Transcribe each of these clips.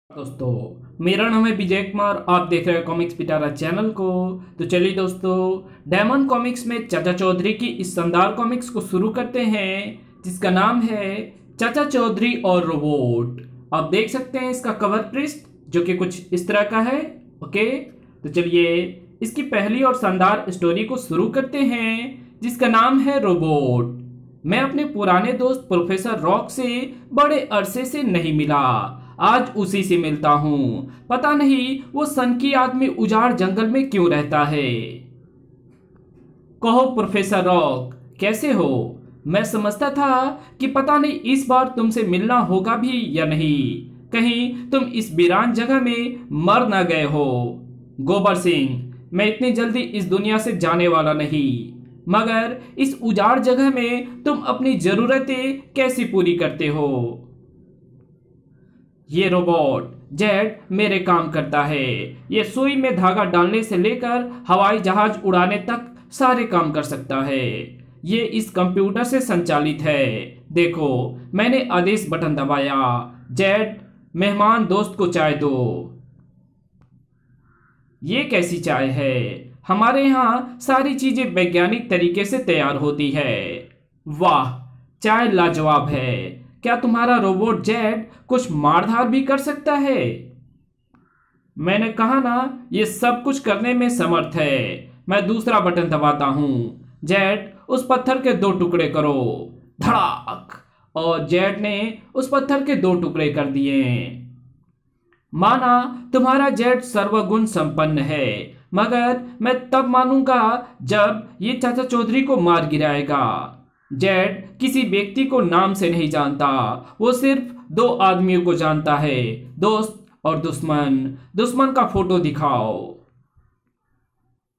दोस्तों, मेरा नाम है विजय कुमार। आप देख रहे हैं कॉमिक्स पिटारा चैनल को। तो चलिए दोस्तों, डायमंड कॉमिक्स में चाचा चौधरी की इस शानदार कॉमिक्स को शुरू करते हैं, जिसका नाम है चाचा चौधरी और रोबोट। आप देख सकते हैं इसका कवर पृष्ठ, जो कि कुछ इस तरह का है। ओके, तो चलिए इसकी पहली और शानदार स्टोरी को शुरू करते हैं, जिसका नाम है रोबोट। मैं अपने पुराने दोस्त प्रोफेसर रॉक से बड़े अरसे से नहीं मिला। आज उसी से मिलता हूँ। पता नहीं वो सन की आदमी उजाड़ जंगल में क्यों रहता है। कहो प्रोफेसर रॉक, कैसे हो? मैं समझता था कि पता नहीं इस बार तुमसे मिलना होगा भी या नहीं। कहीं तुम इस वीरान जगह में मर ना गए हो। गोबर सिंह, मैं इतनी जल्दी इस दुनिया से जाने वाला नहीं, मगर इस उजाड़ जगह में तुम अपनी जरूरतें कैसे पूरी करते हो? ये रोबोट जेड मेरे काम करता है। ये सुई में धागा डालने से लेकर हवाई जहाज उड़ाने तक सारे काम कर सकता है। ये इस कंप्यूटर से संचालित है। देखो, मैंने आदेश बटन दबाया। जेड, मेहमान दोस्त को चाय दो। ये कैसी चाय है? हमारे यहाँ सारी चीजें वैज्ञानिक तरीके से तैयार होती है। वाह, चाय लाजवाब है। क्या तुम्हारा रोबोट जेड कुछ मारधार भी कर सकता है? मैंने कहा ना, ये सब कुछ करने में समर्थ है। मैं दूसरा बटन दबाता हूं। जेड, उस पत्थर के 2 टुकड़े करो। धड़ाक! और जेड ने उस पत्थर के 2 टुकड़े कर दिए। माना तुम्हारा जेड सर्वगुण संपन्न है, मगर मैं तब मानूंगा जब ये चाचा चौधरी को मार गिराएगा। जेड किसी व्यक्ति को नाम से नहीं जानता, वो सिर्फ 2 आदमियों को जानता है, दोस्त और दुश्मन। दुश्मन का फोटो दिखाओ।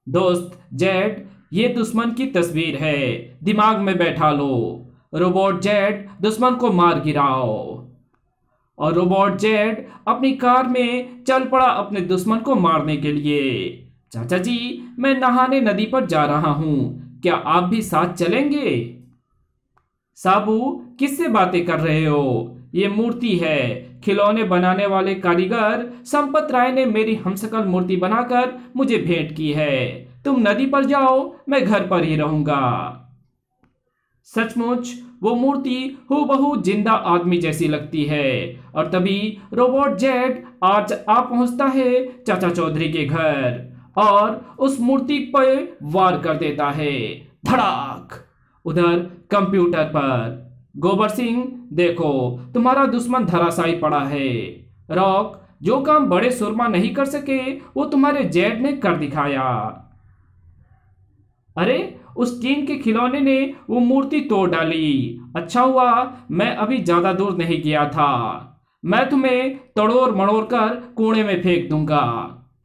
दोस्त जेड, ये दुश्मन की तस्वीर है, दिमाग में बैठा लो। रोबोट जेड, दुश्मन को मार गिराओ। और रोबोट जेड अपनी कार में चल पड़ा अपने दुश्मन को मारने के लिए। चाचा जी, मैं नहाने नदी पर जा रहा हूं, क्या आप भी साथ चलेंगे? साबू, किससे बातें कर रहे हो? ये मूर्ति है। खिलौने बनाने वाले कारीगर संपत राय ने मेरी हमशक्ल मूर्ति बनाकर मुझे भेंट की है। तुम नदी पर जाओ, मैं घर पर ही रहूंगा। सचमुच वो मूर्ति हूबहू जिंदा आदमी जैसी लगती है। और तभी रोबोट जेड आज आ पहुंचता है चाचा चौधरी के घर और उस मूर्ति पर वार कर देता है। धड़ाक! उधर कंप्यूटर पर गोबर सिंह, देखो तुम्हारा दुश्मन धराशायी पड़ा है। रॉक, जो काम बड़े सुरमा नहीं कर सके वो तुम्हारे जेड ने कर दिखाया। अरे, उस टीन के खिलौने ने वो मूर्ति तोड़ डाली। अच्छा हुआ मैं अभी ज्यादा दूर नहीं गया था। मैं तुम्हें तड़ोड़ मड़ोड़ कर कुएं में फेंक दूंगा।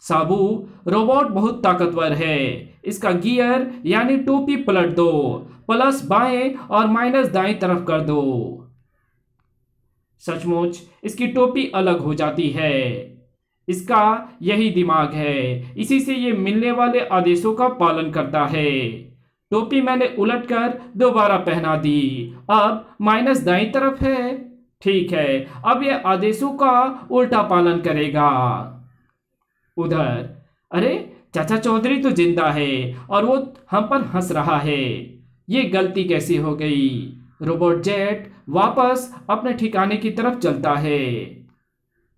साबू, रोबोट बहुत ताकतवर है। इसका गियर यानी टोपी पलट दो, प्लस बाएं और माइनस दाएं तरफ कर दो। सचमुच इसकी टोपी अलग हो जाती है। इसका यही दिमाग है, इसी से ये मिलने वाले आदेशों का पालन करता है। टोपी मैंने उलटकर दोबारा पहना दी। अब माइनस दाईं तरफ है। ठीक है, अब ये आदेशों का उल्टा पालन करेगा। उधर, अरे चाचा चौधरी तो जिंदा है और वो हम पर हंस रहा है। ये गलती कैसी हो गई? रोबोट जेट वापस अपने ठिकाने की तरफ चलता है।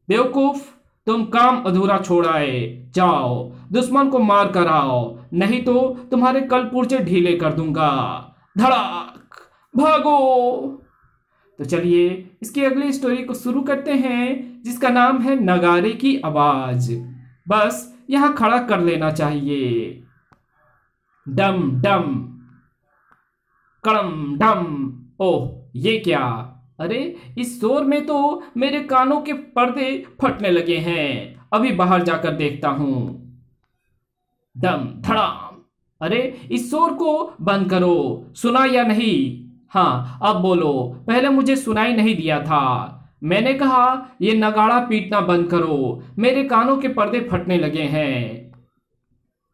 बेवकूफ, तुम काम अधूरा छोड़ाए। जाओ, दुश्मन को मार कर आओ, नहीं तो तुम्हारे कल पुर्जे ढीले कर दूंगा। धड़ाक! भागो! तो चलिए इसकी अगली स्टोरी को शुरू करते हैं, जिसका नाम है नगारे की आवाज। बस यहां खड़ा कर लेना चाहिए। डम डम, कड़म डम। ओह, ये क्या? अरे, इस शोर में तो मेरे कानों के पर्दे फटने लगे हैं। अभी बाहर जाकर देखता हूं। डम धड़ाम। अरे, इस शोर को बंद करो। सुना या नहीं? हाँ, अब बोलो। पहले मुझे सुनाई नहीं दिया था। मैंने कहा ये नगाड़ा पीटना बंद करो, मेरे कानों के पर्दे फटने लगे हैं।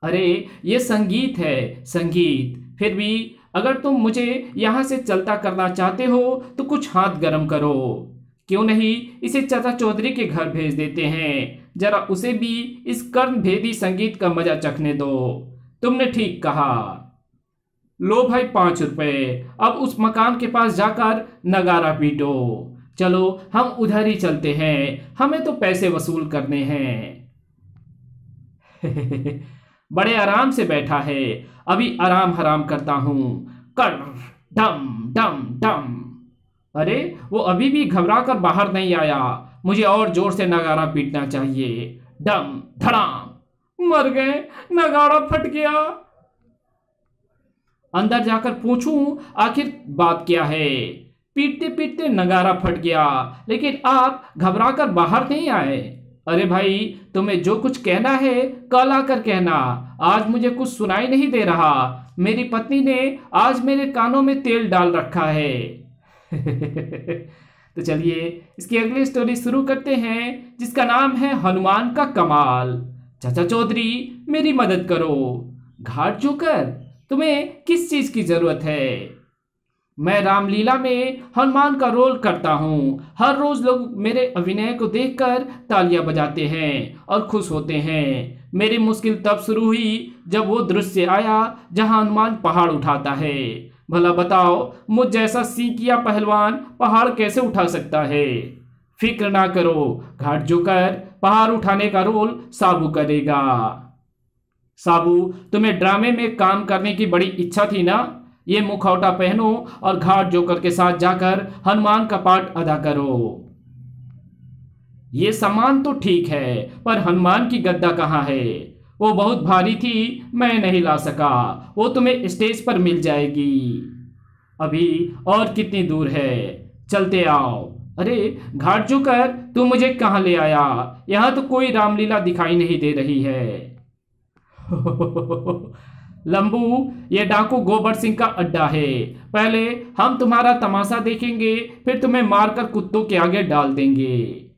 अरे, ये संगीत है, संगीत। फिर भी अगर तुम मुझे यहां से चलता करना चाहते हो तो कुछ हाथ गर्म करो। क्यों नहीं इसे चाचा चौधरी के घर भेज देते हैं, जरा उसे भी इस कर्ण भेदी संगीत का मजा चखने दो। तुमने ठीक कहा। लो भाई 5 रुपए, अब उस मकान के पास जाकर नगारा पीटो। चलो हम उधर ही चलते हैं, हमें तो पैसे वसूल करने हैं। बड़े आराम से बैठा है, अभी आराम हराम करता हूं। कर डम डम डम। अरे वो अभी भी घबरा कर बाहर नहीं आया, मुझे और जोर से नगारा पीटना चाहिए। डम धड़ाम। मर गए, नगाड़ा फट गया। अंदर जाकर पूछूं आखिर बात क्या है। पीटते पीटते नगारा फट गया, लेकिन आप घबरा कर बाहर नहीं आए। अरे भाई, तुम्हें जो कुछ कहना है कल आकर कहना, आज मुझे कुछ सुनाई नहीं दे रहा। मेरी पत्नी ने आज मेरे कानों में तेल डाल रखा है। तो चलिए इसकी अगली स्टोरी शुरू करते हैं, जिसका नाम है हनुमान का कमाल। चाचा चौधरी मेरी मदद करो। घाट जोकर, तुम्हें किस चीज की जरूरत है? मैं रामलीला में हनुमान का रोल करता हूँ। हर रोज लोग मेरे अभिनय को देखकर तालियां बजाते हैं और खुश होते हैं। मेरी मुश्किल तब शुरू हुई जब वो दृश्य आया जहां हनुमान पहाड़ उठाता है। भला बताओ, मुझ जैसा सीकिया पहलवान पहाड़ कैसे उठा सकता है? फिक्र ना करो घाट जोकर, पहाड़ उठाने का रोल साबू करेगा। साबू, तुम्हें ड्रामे में काम करने की बड़ी इच्छा थी ना? ये मुखौटा पहनो और घाट जोकर के साथ जाकर हनुमान का पार्ट अदा करो। ये सामान तो ठीक है, पर हनुमान की गद्दा कहाँ है? वो बहुत भारी थी, मैं नहीं ला सका। वो तुम्हें स्टेज पर मिल जाएगी। अभी और कितनी दूर है? चलते आओ। अरे घाट जोकर, तू मुझे कहाँ ले आया? यहां तो कोई रामलीला दिखाई नहीं दे रही है। लंबू, ये डाकू गोबर सिंह का अड्डा है। पहले हम तुम्हारा तमाशा देखेंगे, फिर तुम्हें मारकर कुत्तों के आगे डाल देंगे।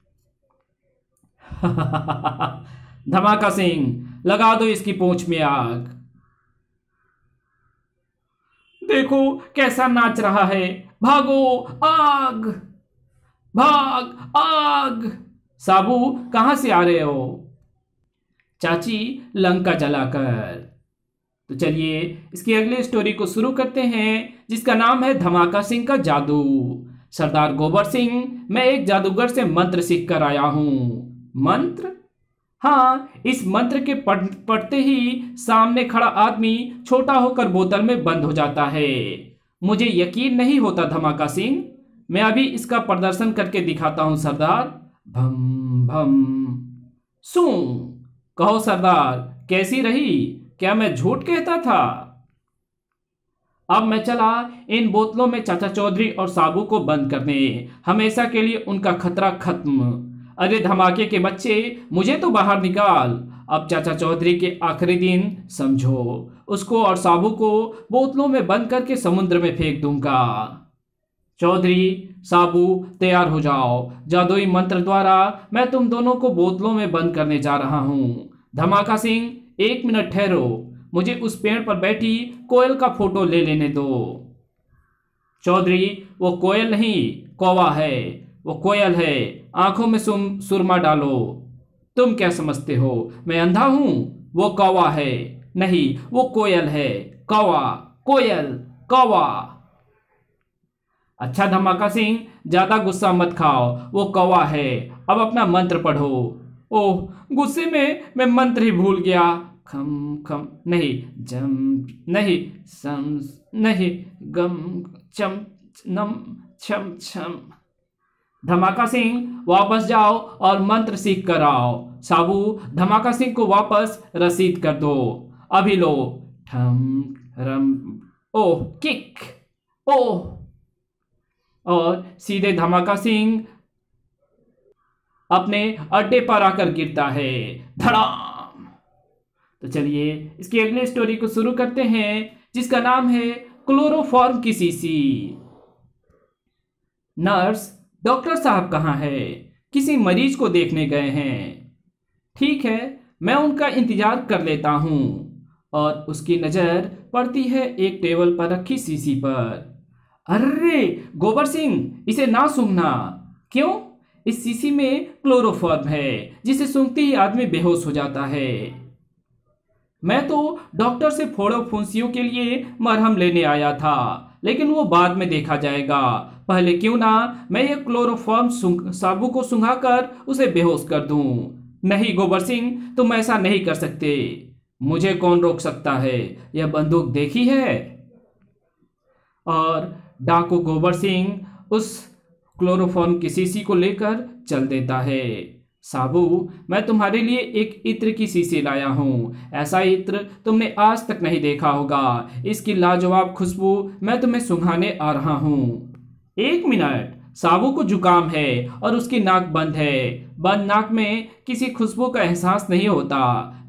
धमाका सिंह, लगा दो इसकी पूंछ में आग। देखो कैसा नाच रहा है। भागो, आग, भाग, आग। साबू, कहां से आ रहे हो? चाची, लंका जलाकर। तो चलिए इसकी अगली स्टोरी को शुरू करते हैं, जिसका नाम है धमाका सिंह का जादू। सरदार गोबर सिंह, मैं एक जादूगर से मंत्र सीख कर आया हूं। मंत्र? हाँ, इस मंत्र के पढ़ते ही सामने खड़ा आदमी छोटा होकर बोतल में बंद हो जाता है। मुझे यकीन नहीं होता धमाका सिंह, मैं अभी इसका प्रदर्शन करके दिखाता हूं सरदार। भम भम। सू, कहो सरदार, कैसी रही? क्या मैं झूठ कहता था? अब मैं चला इन बोतलों में चाचा चौधरी और साबू को बंद करने, हमेशा के लिए उनका खतरा खत्म। अरे धमाके के बच्चे, मुझे तो बाहर निकाल। अब चाचा चौधरी के आखिरी दिन समझो। उसको और साबू को बोतलों में बंद करके समुद्र में फेंक दूंगा। चौधरी, साबू, तैयार हो जाओ। जादुई मंत्र द्वारा मैं तुम दोनों को बोतलों में बंद करने जा रहा हूं। धमाका सिंह, 1 मिनट ठहरो, मुझे उस पेड़ पर बैठी कोयल का फोटो ले लेने दो। चौधरी, वो कोयल नहीं, कौवा है। वो कोयल है, आंखों में सुरमा डालो। तुम क्या समझते हो, मैं अंधा हूं? वो कौवा है। नहीं, वो कोयल है। कौवा, कोयल, कौवा। अच्छा धमाका सिंह, ज्यादा गुस्सा मत खाओ, वो कौवा है। अब अपना मंत्र पढ़ो। ओह, गुस्से में मैं मंत्र ही भूल गया। खम खम नहीं, जम नहीं, सम नहीं, गम चम नम छम छम। धमाका सिंह, वापस जाओ और मंत्र सीख कर आओ। साबू, धमाका सिंह को वापस रसीद कर दो। अभी लो। ठम रम। ओह, किक। ओह। और सीधे धमाका सिंह अपने अड्डे पर आकर गिरता है। धड़ाम। तो चलिए इसकी अगली स्टोरी को शुरू करते हैं, जिसका नाम है क्लोरोफॉर्म की शीशी। नर्स, डॉक्टर साहब कहाँ है? किसी मरीज को देखने गए हैं। ठीक है, मैं उनका इंतजार कर लेता हूं। और उसकी नजर पड़ती है एक टेबल पर रखी शीशी पर। अरे गोबर सिंह, इसे ना सूंघना। क्यों? इस शीशी में क्लोरोफॉर्म है जिसे सूंघते ही आदमी बेहोश हो जाता है। मैं तो डॉक्टर से फोड़ों फुंसियों के लिए मरहम लेने आया था, लेकिन वो बाद में देखा जाएगा। पहले क्यों ना मैं ये क्लोरोफॉर्म साबु को सुंघाकर उसे बेहोश कर दूं। नहीं गोबर सिंह, तुम ऐसा नहीं कर सकते। मुझे कौन रोक सकता है? यह बंदूक देखी है? और डाकू गोबर सिंह उस क्लोरोफॉर्म की शीशी को लेकर चल देता है। साबू, मैं तुम्हारे लिए एक इत्र की शीशी लाया हूँ। ऐसा इत्र तुमने आज तक नहीं देखा होगा। इसकी लाजवाब खुशबू मैं तुम्हें सुंघाने आ रहा हूँ। 1 मिनट। साबू को जुकाम है और उसकी नाक बंद है। बंद नाक में किसी खुशबू का एहसास नहीं होता।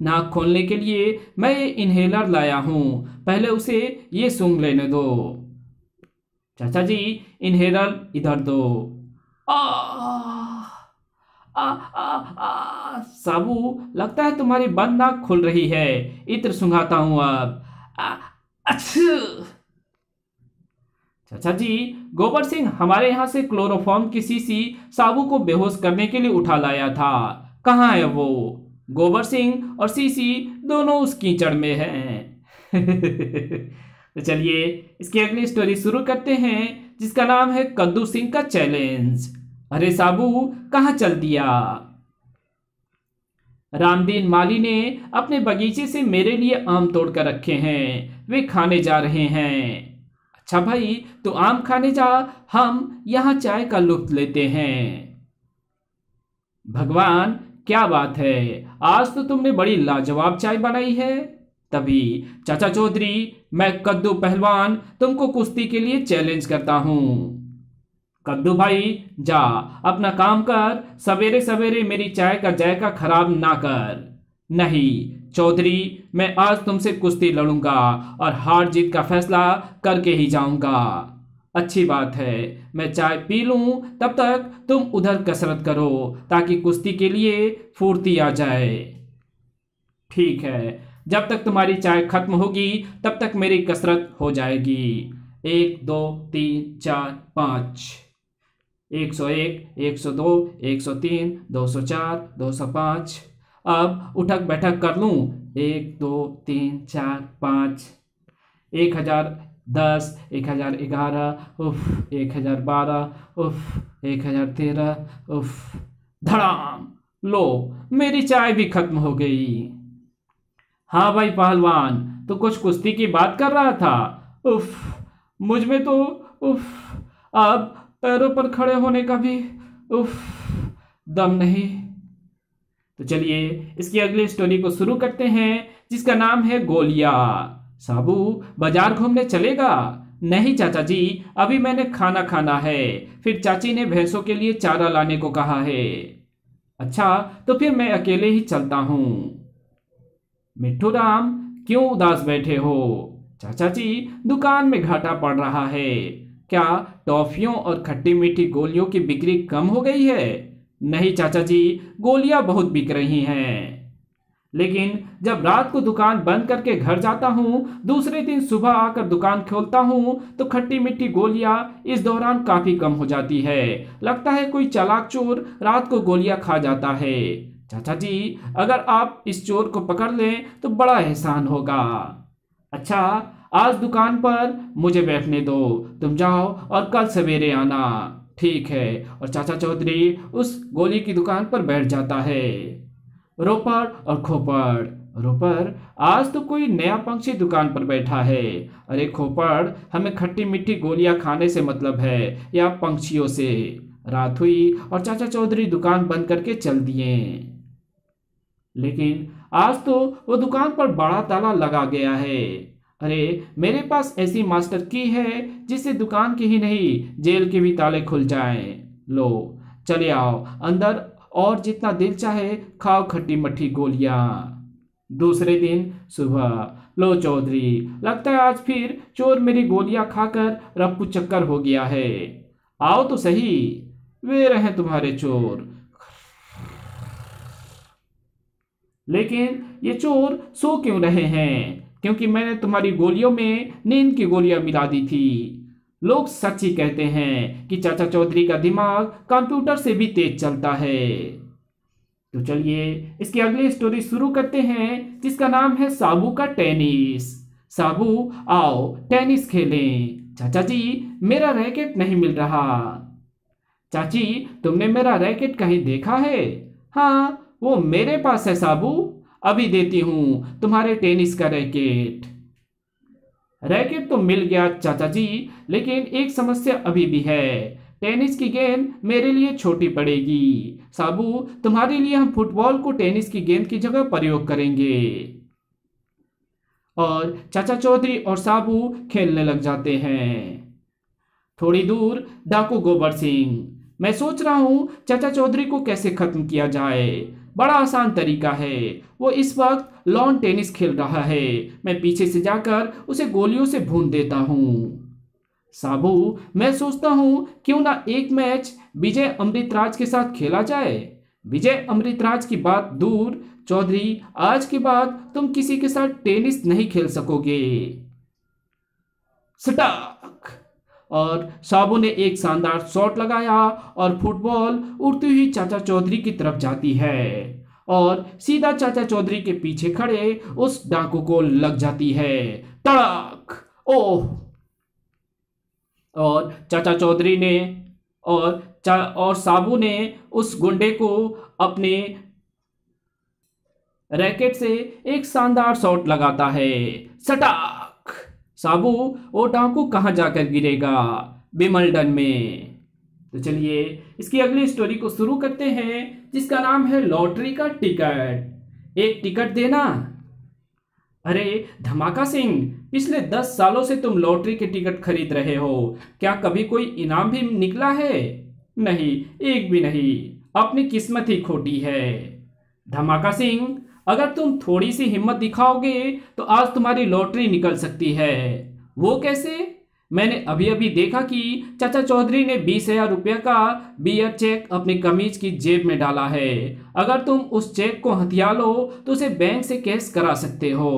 नाक खोलने के लिए मैं ये इन्हेलर लाया हूँ। पहले उसे ये सूंघ लेने दो। चाचा जी, इन्हेलर इधर दो। साबू, लगता है तुम्हारी बंद नाक खुल रही है। इत्र सुंघाता हूं अब। अच्छू। चाचा जी, गोबर सिंह हमारे यहाँ से क्लोरोफॉर्म की शीशी साबू को बेहोश करने के लिए उठा लाया था। कहाँ है वो? गोबर सिंह और शीशी दोनों उस कीचड़ में हैं। तो चलिए इसकी अगली स्टोरी शुरू करते हैं, जिसका नाम है कद्दू सिंह का चैलेंज। अरे साबू, कहाँ चल दिया? रामदीन माली ने अपने बगीचे से मेरे लिए आम तोड़ कर रखे हैं। वे खाने जा रहे हैं। अच्छा भाई, तो आम खाने जा, हम यहाँ चाय का लुत्फ लेते हैं। भगवान, क्या बात है, आज तो तुमने बड़ी लाजवाब चाय बनाई है। तभी चाचा चौधरी, मैं कद्दू पहलवान तुमको कुश्ती के लिए चैलेंज करता हूं। कद्दू भाई, जा अपना काम कर। सवेरे सवेरे मेरी चाय का जायका खराब ना कर। नहीं चौधरी, मैं आज तुमसे कुश्ती लड़ूंगा और हार जीत का फैसला करके ही जाऊंगा। अच्छी बात है, मैं चाय पी लूं, तब तक तुम उधर कसरत करो ताकि कुश्ती के लिए फुर्ती आ जाए। ठीक है, जब तक तुम्हारी चाय खत्म होगी तब तक मेरी कसरत हो जाएगी। 1 2 3 4 5। 101, 102, 103, 204, 205। अब उठक बैठक कर लूं। 1 2 3 4 5। 1010, 1011, उफ 1012, उफ 1013, उफ। धड़ाम। लो, मेरी चाय भी खत्म हो गई। हाँ भाई पहलवान, तो कुछ कुश्ती की बात कर रहा था। उफ, मुझ में तो उफ, अब पैरों पर खड़े होने का भी उफ दम नहीं। तो चलिए इसकी अगली स्टोरी को शुरू करते हैं, जिसका नाम है गोलिया। साबू, बाजार घूमने चलेगा? नहीं चाचा जी, अभी मैंने खाना खाना है। फिर चाची ने भैंसों के लिए चारा लाने को कहा है। अच्छा, तो फिर मैं अकेले ही चलता हूँ। मिट्ठू राम, क्यों उदास बैठे हो? चाचा जी, दुकान में घाटा पड़ रहा है। क्या टॉफियों और खट्टी मीठी गोलियों की बिक्री कम हो गई है? नहीं चाचा जी, गोलियां बहुत बिक रही हैं। लेकिन जब रात को दुकान बंद करके घर जाता हूँ, दूसरे दिन सुबह आकर दुकान खोलता हूँ तो खट्टी मीठी गोलियां इस दौरान काफी कम हो जाती है। लगता है कोई चालाक चोर रात को गोलियां खा जाता है। चाचा जी, अगर आप इस चोर को पकड़ लें तो बड़ा एहसान होगा। अच्छा, आज दुकान पर मुझे बैठने दो, तुम जाओ और कल सवेरे आना। ठीक है। और चाचा चौधरी उस गोली की दुकान पर बैठ जाता है। रोपड़ और खोपड़। रोपड़, आज तो कोई नया पंछी दुकान पर बैठा है। अरे खोपड़, हमें खट्टी मीठी गोलियां खाने से मतलब है या पंछियों से? रात हुई और चाचा चौधरी दुकान बंद करके चल दिए। लेकिन आज तो वो दुकान पर बड़ा ताला लगा गया है। अरे, मेरे पास ऐसी मास्टर की है जिससे दुकान के ही नहीं जेल के भी ताले खुल जाएं। लो, चले आओ अंदर और जितना दिल चाहे खाओ खट्टी मट्ठी गोलियां। दूसरे दिन सुबह। लो चौधरी, लगता है आज फिर चोर मेरी गोलियां खाकर रप्पू चक्कर हो गया है। आओ तो सही, वे रहे तुम्हारे चोर। लेकिन ये चोर सो क्यों रहे हैं? क्योंकि मैंने तुम्हारी गोलियों में नींद की गोलियां मिला दी थी। लोग सच ही कहते हैं कि चाचा चौधरी का दिमाग कंप्यूटर से भी तेज चलता है। तो चलिए इसकी अगली स्टोरी शुरू करते हैं, जिसका नाम है साबू का टेनिस। साबू, आओ टेनिस खेलें। चाचा जी, मेरा रैकेट नहीं मिल रहा। चाची, तुमने मेरा रैकेट कहीं देखा है? हाँ, वो मेरे पास है साबू, अभी देती हूँ तुम्हारे टेनिस का रैकेट। रैकेट तो मिल गया चाचा जी, लेकिन एक समस्या अभी भी है। टेनिस की गेंद मेरे लिए छोटी पड़ेगी। साबू, तुम्हारे लिए हम फुटबॉल को टेनिस की गेंद की जगह प्रयोग करेंगे। और चाचा चौधरी और साबू खेलने लग जाते हैं। थोड़ी दूर डाकू गोबर सिंह, मैं सोच रहा हूँ चाचा चौधरी को कैसे खत्म किया जाए। बड़ा आसान तरीका है। वो इस वक्त लॉन टेनिस खेल रहा है, मैं पीछे से जाकर उसे गोलियों से भून देता हूँ। साबू, मैं सोचता हूँ क्यों ना एक मैच विजय अमृतराज के साथ खेला जाए। विजय अमृतराज की बात दूर, चौधरी, आज के बाद तुम किसी के साथ टेनिस नहीं खेल सकोगे। सटाक! और साबू ने एक शानदार शॉट लगाया और फुटबॉल उड़ती हुई चाचा चौधरी की तरफ जाती है और सीधा चाचा चौधरी के पीछे खड़े उस डाकू को लग जाती है। तड़क! ओह! और चाचा चौधरी ने और साबू ने उस गुंडे को अपने रैकेट से एक शानदार शॉट लगाता है। सटाक! साबू, वो डाकू कहाँ जाकर गिरेगा? विमल्डन में। तो चलिए इसकी अगली स्टोरी को शुरू करते हैं, जिसका नाम है लॉटरी का टिकट। एक टिकट देना। अरे धमाका सिंह, पिछले 10 सालों से तुम लॉटरी के टिकट खरीद रहे हो, क्या कभी कोई इनाम भी निकला है? नहीं, एक भी नहीं। अपनी किस्मत ही खोटी है। धमाका सिंह, अगर तुम थोड़ी सी हिम्मत दिखाओगे तो आज तुम्हारी लॉटरी निकल सकती है। वो कैसे? मैंने अभी अभी देखा कि चाचा चौधरी ने 20,000 रुपये का बियर चेक अपनी कमीज की जेब में डाला है। अगर तुम उस चेक को हथिया लो तो उसे बैंक से कैश करा सकते हो।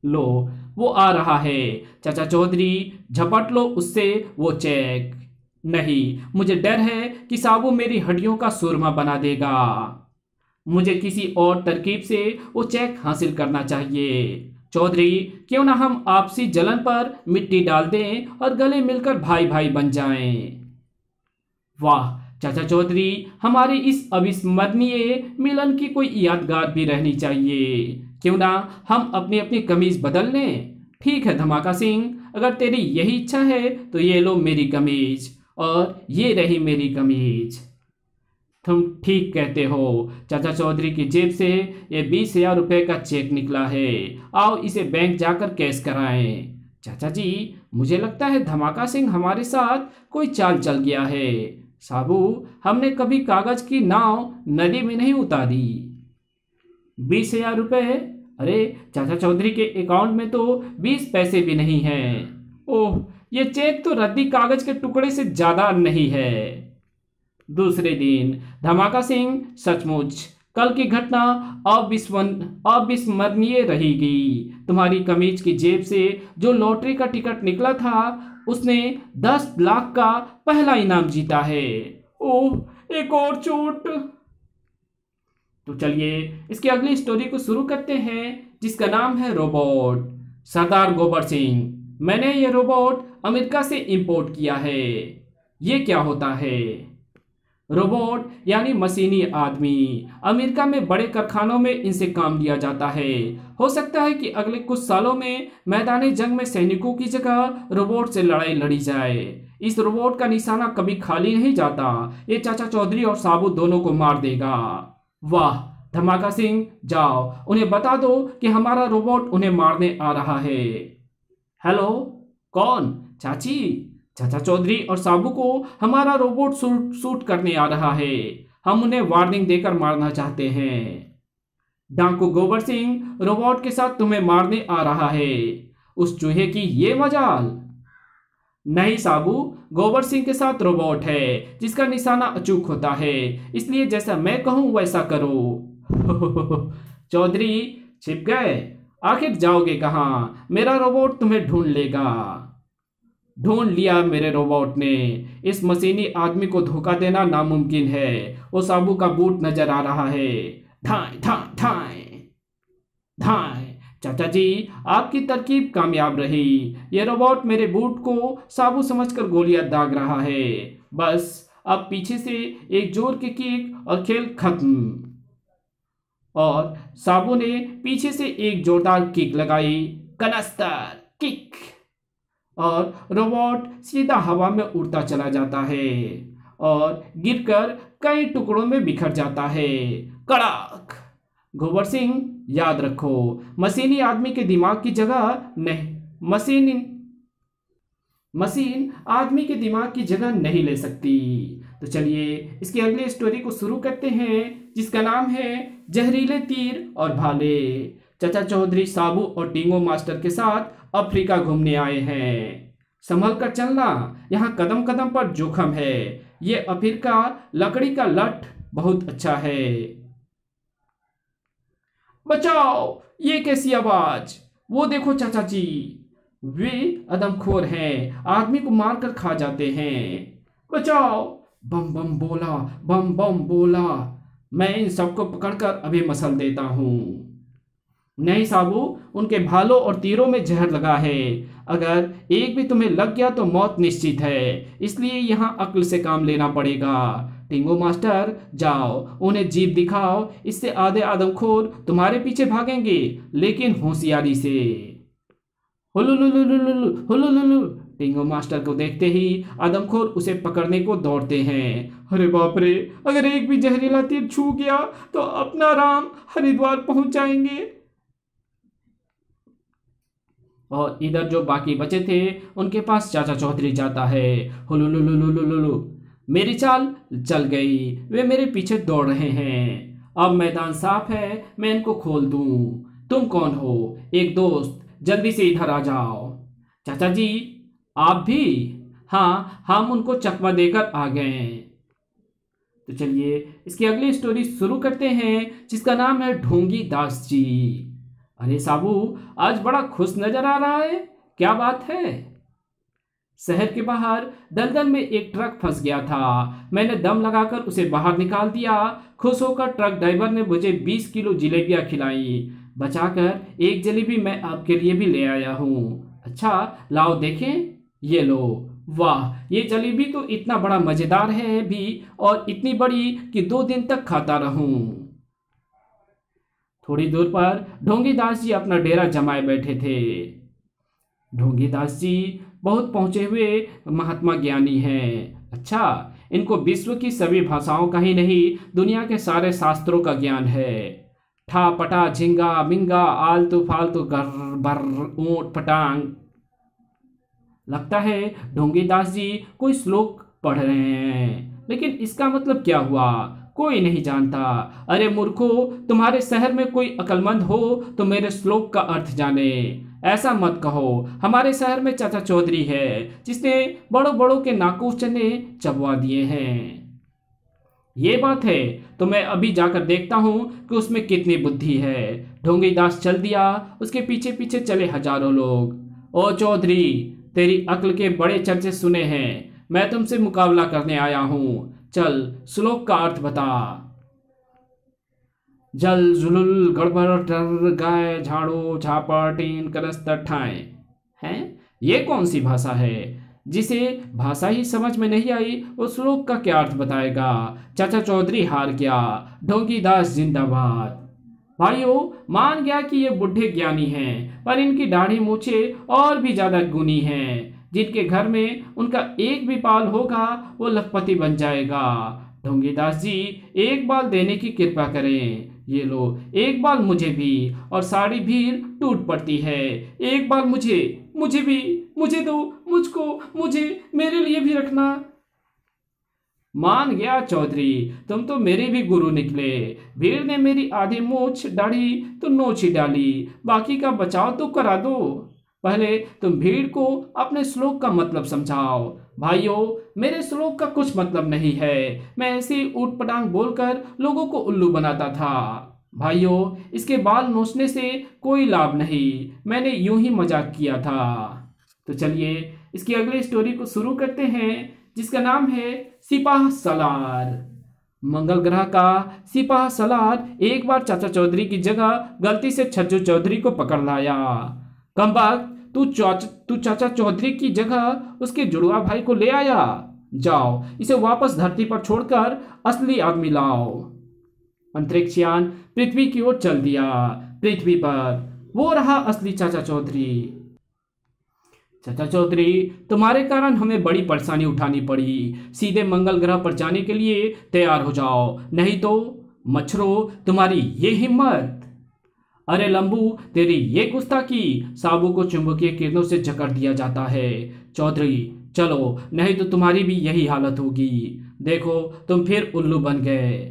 लो, वो आ रहा है। चाचा चौधरी, झपट लो उससे वो चेक। नहीं, मुझे डर है कि साबू मेरी हड्डियों का सुरमा बना देगा। मुझे किसी और तरकीब से वो चेक हासिल करना चाहिए। चौधरी, क्यों ना हम आपसी जलन पर मिट्टी डाल दें और गले मिलकर भाई भाई बन जाएं। वाह चाचा चौधरी, हमारी इस अविस्मरणीय मिलन की कोई यादगार भी रहनी चाहिए। क्यों ना हम अपनी अपनी कमीज बदल लें। ठीक है धमाका सिंह, अगर तेरी यही इच्छा है तो ये लो मेरी कमीज, और ये रही मेरी कमीज। तुम ठीक कहते हो। चाचा चौधरी की जेब से ये 20,000 रुपये का चेक निकला है। आओ इसे बैंक जाकर कैश कराएं। चाचा जी, मुझे लगता है धमाका सिंह हमारे साथ कोई चाल चल गया है। साबू, हमने कभी कागज की नाव नदी में नहीं उतारी। 20,000 रुपये? अरे चाचा चौधरी के अकाउंट में तो 20 पैसे भी नहीं हैं। ओह, ये चेक तो रद्दी कागज के टुकड़े से ज्यादा नहीं है। दूसरे दिन, धमाका सिंह, सचमुच कल की घटना अविस्मरणीय रहेगी। तुम्हारी कमीज की जेब से जो लॉटरी का टिकट निकला था, उसने 10 लाख का पहला इनाम जीता है। ओह, एक और चोट। तो चलिए इसकी अगली स्टोरी को शुरू करते हैं, जिसका नाम है रोबोट। सरदार गोबर सिंह, मैंने ये रोबोट अमेरिका से इंपोर्ट किया है। ये क्या होता है? रोबोट यानी मशीनी आदमी। अमेरिका में बड़े कारखानों में इनसे काम लिया जाता है। हो सकता है कि अगले कुछ सालों में मैदानी जंग में सैनिकों की जगह रोबोट से लड़ाई लड़ी जाए। इस रोबोट का निशाना कभी खाली नहीं जाता। ये चाचा चौधरी और साबू दोनों को मार देगा। वाह धमाका सिंह, जाओ उन्हें बता दो कि हमारा रोबोट उन्हें मारने आ रहा है। हेलो, कौन? चाची, चाचा चौधरी और साबू को हमारा रोबोट शूट करने आ रहा है। हम उन्हें वार्निंग देकर मारना चाहते हैं। डाकू गोबर सिंह रोबोट के साथ तुम्हें मारने आ रहा है। उस चूहे की ये मजाल। नहीं साबू, गोबर सिंह के साथ रोबोट है जिसका निशाना अचूक होता है, इसलिए जैसा मैं कहूं वैसा करो। चौधरी, छिप गए? आखिर जाओगे कहाँ? मेरा रोबोट तुम्हें ढूंढ लेगा। ढूंढ लिया मेरे रोबोट ने। इस मशीनी आदमी को धोखा देना नामुमकिन है। वो साबू का बूट नजर आ रहा है। ठाए ठाए ठाए ठाए। चाचा जी, आपकी तरकीब कामयाब रही। ये रोबोट मेरे बूट को साबू समझकर गोलियां दाग रहा है। बस अब पीछे से एक जोर की किक और खेल खत्म। और साबू ने पीछे से एक जोरदार किक लगाई। कनस्तर किक। और रोबोट सीधा हवा में उड़ता चला जाता है और गिरकर कई टुकड़ों में बिखर जाता है। कड़ाक। गोबर सिंह, याद रखो, मशीनी आदमी के दिमाग की जगह नहीं, मशीन आदमी के दिमाग की जगह नहीं ले सकती। तो चलिए इसकी अगली स्टोरी को शुरू करते हैं, जिसका नाम है जहरीले तीर और भाले। चाचा चौधरी साबू और टिंगो मास्टर के साथ अफ्रीका घूमने आए हैं। संभल कर चलना, यहाँ कदम कदम पर जोखम है। ये अफ्रीका लकड़ी का लठ बहुत अच्छा है। बचाओ, ये कैसी आवाज? वो देखो चाचा जी, वे अदमखोर हैं, आदमी को मारकर खा जाते हैं। बचाओ। बम बम बोला, बम बम बोला। मैं इन सबको पकड़कर अभी मसल देता हूँ। नहीं साबू, उनके भालों और तीरों में जहर लगा है। अगर एक भी तुम्हें लग गया तो मौत निश्चित है, इसलिए यहाँ अक्ल से काम लेना पड़ेगा। टिंगो मास्टर, जाओ उन्हें जीप दिखाओ, इससे आधे आदमखोर तुम्हारे पीछे भागेंगे, लेकिन होशियारी से। हुलुलुलुलुलुलु, हुलुलुलु। टिंगो मास्टर को देखते ही आदमखोर उसे पकड़ने को दौड़ते हैं। अरे बाप रे, अगर एक भी जहरीला तीर छू गया तो अपना राम हरिद्वार पहुंच जाएंगे। और इधर जो बाकी बचे थे उनके पास चाचा चौधरी जाता है। हुलुलुलुलुलुलु। मेरी चाल चल गई, वे मेरे पीछे दौड़ रहे हैं। अब मैदान साफ है, मैं इनको खोल दूं। तुम कौन हो? एक दोस्त, जल्दी से इधर आ जाओ। चाचा जी, आप भी? हाँ, हम उनको चकमा देकर आ गए। तो चलिए इसकी अगली स्टोरी शुरू करते हैं, जिसका नाम है ढोंगी दास जी। अरे साबू, आज बड़ा खुश नजर आ रहा है, क्या बात है? शहर के बाहर दलदल में एक ट्रक फंस गया था। मैंने दम लगाकर उसे बाहर निकाल दिया। खुश होकर ट्रक ड्राइवर ने मुझे 20 किलो जिलेबियां खिलाई। बचाकर एक जलेबी मैं आपके लिए भी ले आया हूँ। अच्छा, लाओ देखें। ये लो। वाह, ये जलेबी तो इतना बड़ा मजेदार है भी, और इतनी बड़ी कि 2 दिन तक खाता रहूं। थोड़ी दूर पर ढोंगी दास जी अपना डेरा जमाए बैठे थे। ढोंगी दास जी बहुत पहुंचे हुए महात्मा ज्ञानी हैं। अच्छा, इनको विश्व की सभी भाषाओं का ही नहीं, दुनिया के सारे शास्त्रों का ज्ञान है। ठा पटा झिंगा मिंगा आलतू फालतू गर बर ऊंट पटांग। लगता है ढोंगी दास जी कोई श्लोक पढ़ रहे हैं, लेकिन इसका मतलब क्या हुआ कोई नहीं जानता। अरे मूर्खो, तुम्हारे शहर में कोई अक्लमंद हो तो मेरे श्लोक का अर्थ जाने। ऐसा मत कहो, हमारे शहर में चाचा चौधरी है जिसने बड़ों बड़ों के नाकों चने चबवा दिए हैं। ये बात है तो मैं अभी जाकर देखता हूँ कि उसमें कितनी बुद्धि है। ढोंगी दास चल दिया, उसके पीछे पीछे चले हजारों लोग। ओ चौधरी, तेरी अक्ल के बड़े चर्चे सुने हैं, मैं तुमसे मुकाबला करने आया हूँ। चल श्लोक का अर्थ बता। जल जुलुल गड़बड़ डर गाय झाड़ू झापड़ टीन करस्तर ठाए। हैं, ये कौन सी भाषा है? जिसे भाषा ही समझ में नहीं आई वो श्लोक का क्या अर्थ बताएगा। चाचा चौधरी हार गया। ढोंगी दास जिंदाबाद। भाइयों, मान गया कि ये बुढ़े ज्ञानी हैं, पर इनकी दाढ़ी मूछे और भी ज्यादा गुनी हैं। जिनके घर में उनका एक भी बाल होगा वो लखपति बन जाएगा। ढोंगी दास जी, एक बाल देने की कृपा करें। ये लो, एक बाल मुझे भी। और सारी भीड़ टूट पड़ती है। एक बाल मुझे भी, मुझे दो, मुझको, मुझे, मेरे लिए भी रखना। मान गया चौधरी, तुम तो मेरे भी गुरु निकले। भीड़ ने मेरी आधी मूछ दाढ़ी तो नोच ही डाली, बाकी का बचाव तो करा दो। पहले तुम भीड़ को अपने श्लोक का मतलब समझाओ। भाइयों, मेरे श्लोक का कुछ मतलब नहीं है, मैं ऐसे ही ऊट पटांग बोलकर लोगों को उल्लू बनाता था। भाइयों, इसके बाल नोचने से कोई लाभ नहीं, मैंने यूं ही मजाक किया था। तो चलिए इसकी अगली स्टोरी को शुरू करते हैं, जिसका नाम है सिपाह सलार। मंगल ग्रह का सिपाह सलार एक बार चाचा चौधरी की जगह गलती से छज्जू चौधरी को पकड़ लाया। कमबख्त, तू चाचा चौधरी की जगह उसके जुड़वा भाई को ले आया। जाओ, इसे वापस धरती पर छोड़कर असली आदमी लाओ। अंतरिक्ष यान पृथ्वी की ओर चल दिया। पृथ्वी पर वो रहा असली चाचा चौधरी। चाचा चौधरी, तुम्हारे कारण हमें बड़ी परेशानी उठानी पड़ी। सीधे मंगल ग्रह पर जाने के लिए तैयार हो जाओ, नहीं तो मच्छरों, तुम्हारी ये हिम्मत। अरे लंबू, तेरी ये गुस्ताखी। साबू को चुंबकीय किरणों से जकड़ दिया जाता है। चौधरी चलो, नहीं तो तुम्हारी भी यही हालत होगी। देखो, तुम फिर उल्लू बन गए।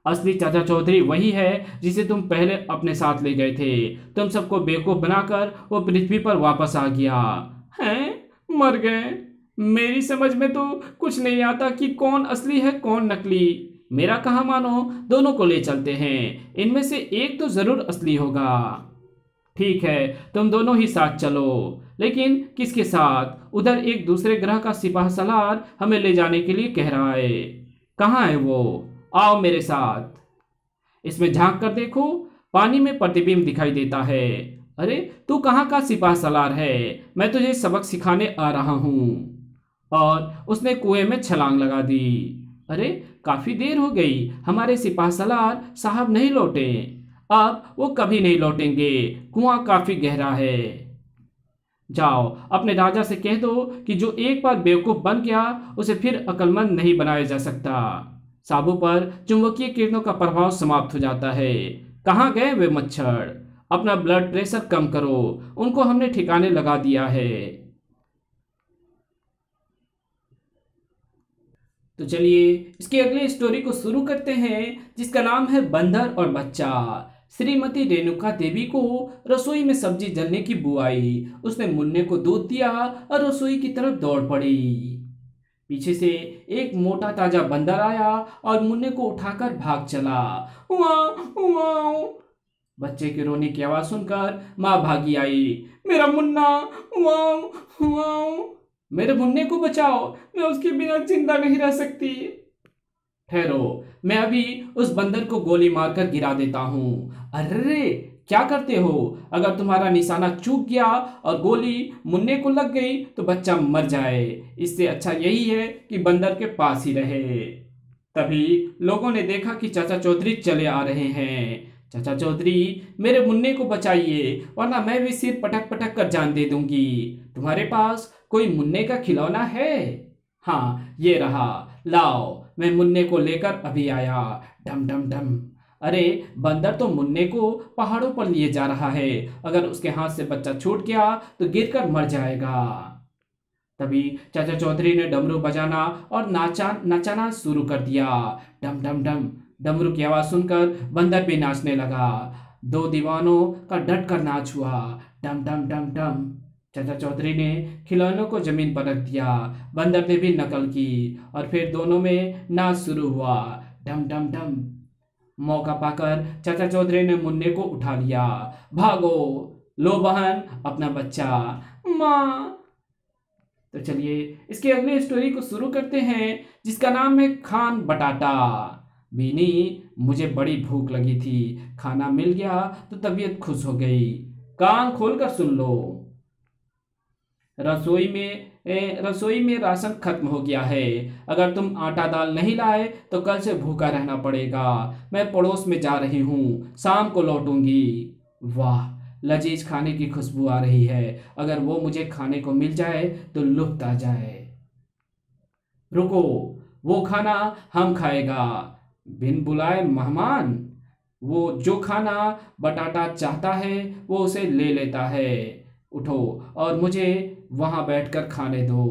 असली चाचा चौधरी वही है जिसे तुम पहले अपने साथ ले गए थे। तुम सबको बेवकूफ बनाकर वो पृथ्वी पर वापस आ गया। हैं? मर गए? मेरी समझ में तो कुछ नहीं आता कि कौन असली है कौन नकली। मेरा कहा मानो, दोनों को ले चलते हैं। इनमें से एक तो जरूर असली होगा। ठीक है, तुम दोनों ही साथ चलो, लेकिन किसके साथ? उधर एक दूसरे ग्रह का सिपाह सलार हमें ले जाने के लिए कह रहा है। कहाँ है वो? आओ मेरे साथ। इसमें झांक कर देखो, पानी में प्रतिबिंब दिखाई देता है। अरे, तू कहाँ का सिपाह सलार है? मैं तुझे सबक सिखाने आ रहा हूँ। और उसने कुएं में छलांग लगा दी। अरे, काफी देर हो गई, हमारे सिपाह सलार साहब नहीं लौटे। अब वो कभी नहीं लौटेंगे, कुआं काफी गहरा है। जाओ, अपने राजा से कह दो कि जो एक बार बेवकूफ बन गया उसे फिर अक्लमंद नहीं बनाया जा सकता। साबू पर चुंबकीय किरणों का प्रभाव समाप्त हो जाता है। कहाँ गए वे मच्छर? अपना ब्लड प्रेशर कम करो, उनको हमने ठिकाने लगा दिया है। तो चलिए इसकी अगली स्टोरी को शुरू करते हैं, जिसका नाम है बंदर और बच्चा। श्रीमती रेणुका देवी को रसोई में सब्जी जलने की बू आई। उसने मुन्ने को दूध दिया और रसोई की तरफ दौड़ पड़ी। पीछे से एक मोटा ताजा बंदर आया और मुन्ने को उठाकर भाग चला। वाह वाह! बच्चे के रोने की आवाज सुनकर माँ भागी आई। मेरा मुन्ना! वाह वाह! मेरे मुन्ने को बचाओ, मैं उसके बिना जिंदा नहीं रह सकती। ठहरो, मैं अभी उस बंदर को गोली मारकर गिरा देता हूँ। अरे, क्या करते हो? अगर तुम्हारा निशाना चूक गया और गोली मुन्ने को लग गई तो बच्चा मर जाए। इससे अच्छा यही है कि बंदर के पास ही रहे। तभी लोगों ने देखा कि चाचा चौधरी चले आ रहे हैं। चाचा चौधरी, मेरे मुन्ने को बचाइए, वरना मैं भी सिर पटक पटक कर जान दे दूंगी। तुम्हारे पास कोई मुन्ने का खिलौना है? हाँ, ये रहा, लाओ, मैं मुन्ने को लेकर अभी आया। डम डम डम। अरे, बंदर तो मुन्ने को पहाड़ों पर लिए जा रहा है। अगर उसके हाथ से बच्चा छूट गया तो गिरकर मर जाएगा। तभी चाचा चौधरी ने डमरू बजाना और नचाना शुरू कर दिया। डम डम डम। डमरू की आवाज सुनकर बंदर भी नाचने लगा। दो दीवानों का डट कर नाच हुआ। डम डम डम डम। चाचा चौधरी ने खिलौनों को जमीन पर रख दिया। बंदर ने भी नकल की और फिर दोनों में नाच शुरू हुआ। डम डम डम। मौका पाकर चाचा चौधरी ने मुन्ने को उठा लिया। भागो, लो बहन अपना बच्चा। माँ! तो चलिए इसकी अगली स्टोरी को शुरू करते हैं, जिसका नाम है खान बटाटा। बीनी, मुझे बड़ी भूख लगी थी, खाना मिल गया तो तबीयत खुश हो गई। कान खोलकर सुन लो। रसोई में राशन खत्म हो गया है। अगर तुम आटा दाल नहीं लाए तो कल से भूखा रहना पड़ेगा। मैं पड़ोस में जा रही हूँ, शाम को लौटूंगी। वाह, लजीज खाने की खुशबू आ रही है। अगर वो मुझे खाने को मिल जाए तो लुत्फ आ जाए। रुको, वो खाना हम खाएगा, बिन बुलाए मेहमान। वो जो खाना बटाटा चाहता है वो उसे ले लेता है। उठो और मुझे वहां बैठकर खाने दो।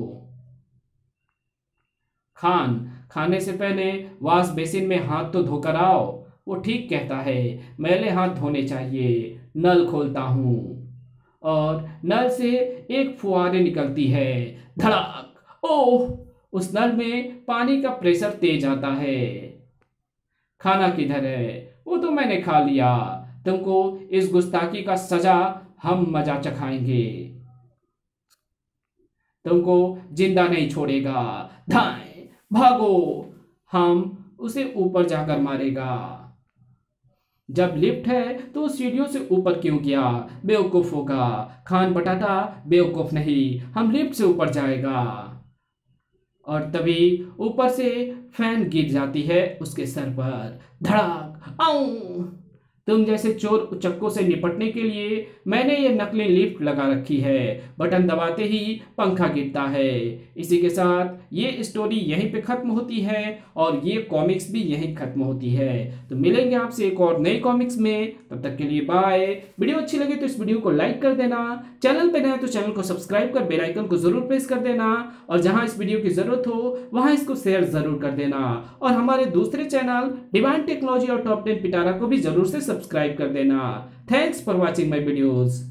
खाने से पहले वॉश बेसिन में हाथ तो धोकर आओ। वो ठीक कहता है, मैले हाथ धोने चाहिए। नल खोलता हूँ और नल से एक फुहारे निकलती है। धड़ाक! ओह! उस नल में पानी का प्रेशर तेज आता है। खाना किधर है? वो तो मैंने खा लिया। तुमको इस गुस्ताखी का सजा हम मजा चखाएंगे। तुमको जिंदा नहीं छोड़ेगा। धाएं, भागो, हम उसे ऊपर जाकर मारेगा। जब लिफ्ट है तो सीढ़ियों से ऊपर क्यों गया? बेवकूफ होगा। खान बटाटा बेवकूफ नहीं, हम लिफ्ट से ऊपर जाएगा। और तभी ऊपर से फैन गिर जाती है उसके सर पर। धड़ाक, आऊं। तुम जैसे चोर उचक्कों से निपटने के लिए मैंने ये नकली लिफ्ट लगा रखी है। बटन दबाते ही पंखा गिरता है। इसी के साथ ये स्टोरी यहीं पे खत्म होती है और ये कॉमिक्स भी यहीं खत्म होती है। तो मिलेंगे आपसे एक और नई कॉमिक्स में, तब तक के लिए बाय। वीडियो अच्छी लगे तो इस वीडियो को लाइक कर देना, चैनल पे नए तो चैनल को सब्सक्राइब कर बेल आइकन को जरूर प्रेस कर देना, और जहां इस वीडियो की जरूरत हो वहां इसको शेयर जरूर कर देना, और हमारे दूसरे चैनल डिवाइन टेक्नोलॉजी और टॉप 10 पिटारा को भी जरूर से सब्सक्राइब कर देना। Thanks for watching my videos.